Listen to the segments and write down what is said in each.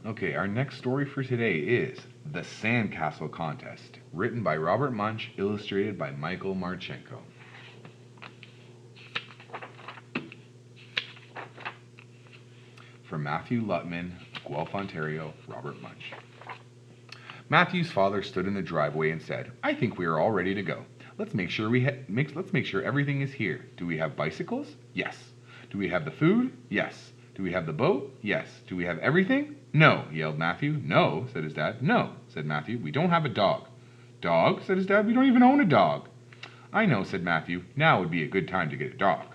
Okay, our next story for today is The Sandcastle Contest, written by Robert Munsch, illustrated by Michael Marchenko. From Matthew Lutman, Guelph, Ontario, Robert Munsch. Matthew's father stood in the driveway and said, "I think we are all ready to go. Let's make sure everything is here. Do we have bicycles? Yes. Do we have the food? Yes. Do we have the boat? Yes. Do we have everything? No," yelled Matthew. "No," said his dad. "No," said Matthew. "We don't have a dog." "Dog?" said his dad. "We don't even own a dog." "I know," said Matthew. "Now would be a good time to get a dog."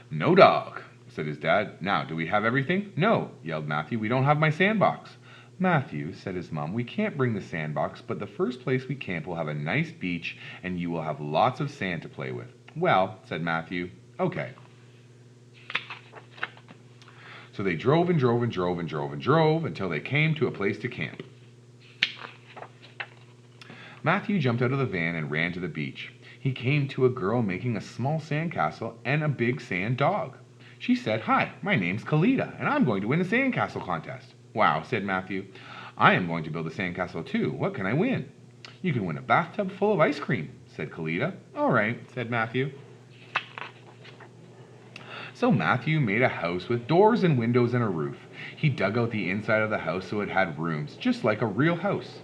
"No dog," said his dad. "Now, do we have everything?" "No," yelled Matthew. "We don't have my sandbox." "Matthew," said his mom, "we can't bring the sandbox, but the first place we camp will have a nice beach, and you will have lots of sand to play with." "Well," said Matthew, "okay." So they drove and drove and drove and drove and drove until they came to a place to camp. Matthew jumped out of the van and ran to the beach. He came to a girl making a small sandcastle and a big sand dog. She said, "Hi, my name's Kalita, and I'm going to win the Sandcastle Contest." "Wow," said Matthew. "I am going to build a sandcastle too. What can I win?" "You can win a bathtub full of ice cream," said Kalita. "All right," said Matthew. So Matthew made a house with doors and windows and a roof. He dug out the inside of the house so it had rooms, just like a real house.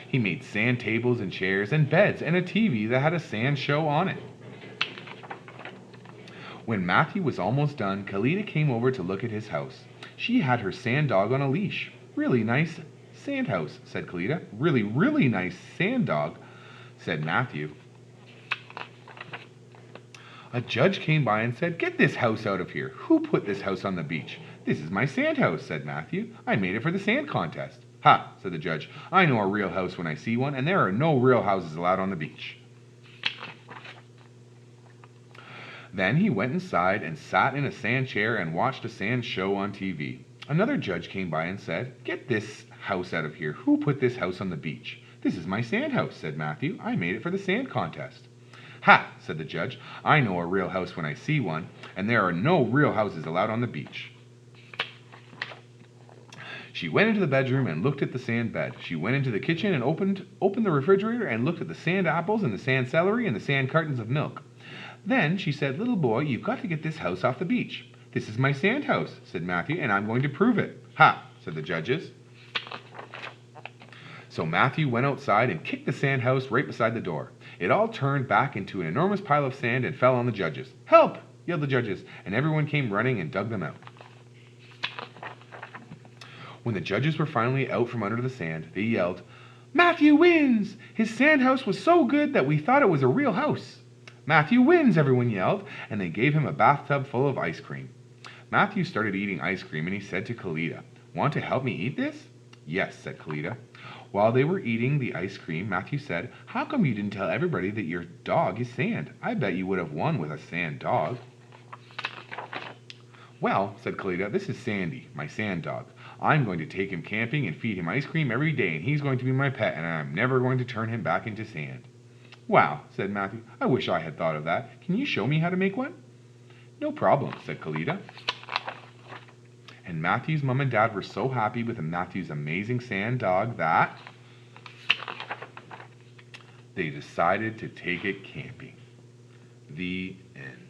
He made sand tables and chairs and beds and a TV that had a sand show on it. When Matthew was almost done, Kalita came over to look at his house. She had her sand dog on a leash. "Really nice sand house," said Kalita. "Really, really nice sand dog," said Matthew. A judge came by and said, "Get this house out of here. Who put this house on the beach?" "This is my sand house," said Matthew. "I made it for the sand contest." "Ha," said the judge. "I know a real house when I see one, and there are no real houses allowed on the beach." Then he went inside and sat in a sand chair and watched a sand show on TV. Another judge came by and said, "Get this house out of here. Who put this house on the beach?" "This is my sand house," said Matthew. "I made it for the sand contest." "Ha," said the judge. "I know a real house when I see one, and there are no real houses allowed on the beach." She went into the bedroom and looked at the sand bed. She went into the kitchen and opened the refrigerator and looked at the sand apples and the sand celery and the sand cartons of milk. Then she said, "Little boy, you've got to get this house off the beach." "This is my sand house," said Matthew, "and I'm going to prove it." "Ha," said the judges. So Matthew went outside and kicked the sand house right beside the door. It all turned back into an enormous pile of sand and fell on the judges. "Help!" yelled the judges, and everyone came running and dug them out. When the judges were finally out from under the sand, they yelled, "Matthew wins! His sand house was so good that we thought it was a real house." "Matthew wins!" everyone yelled, and they gave him a bathtub full of ice cream. Matthew started eating ice cream, and he said to Kalita, "Want to help me eat this?" "Yes," said Kalita. While they were eating the ice cream, Matthew said, "How come you didn't tell everybody that your dog is sand? I bet you would have won with a sand dog." "Well," said Kalita, "this is Sandy, my sand dog. I'm going to take him camping and feed him ice cream every day, and he's going to be my pet, and I'm never going to turn him back into sand." "Wow," said Matthew. "I wish I had thought of that. Can you show me how to make one?" "No problem," said Kalita. And Matthew's mom and dad were so happy with Matthew's amazing sand dog that they decided to take it camping. The end.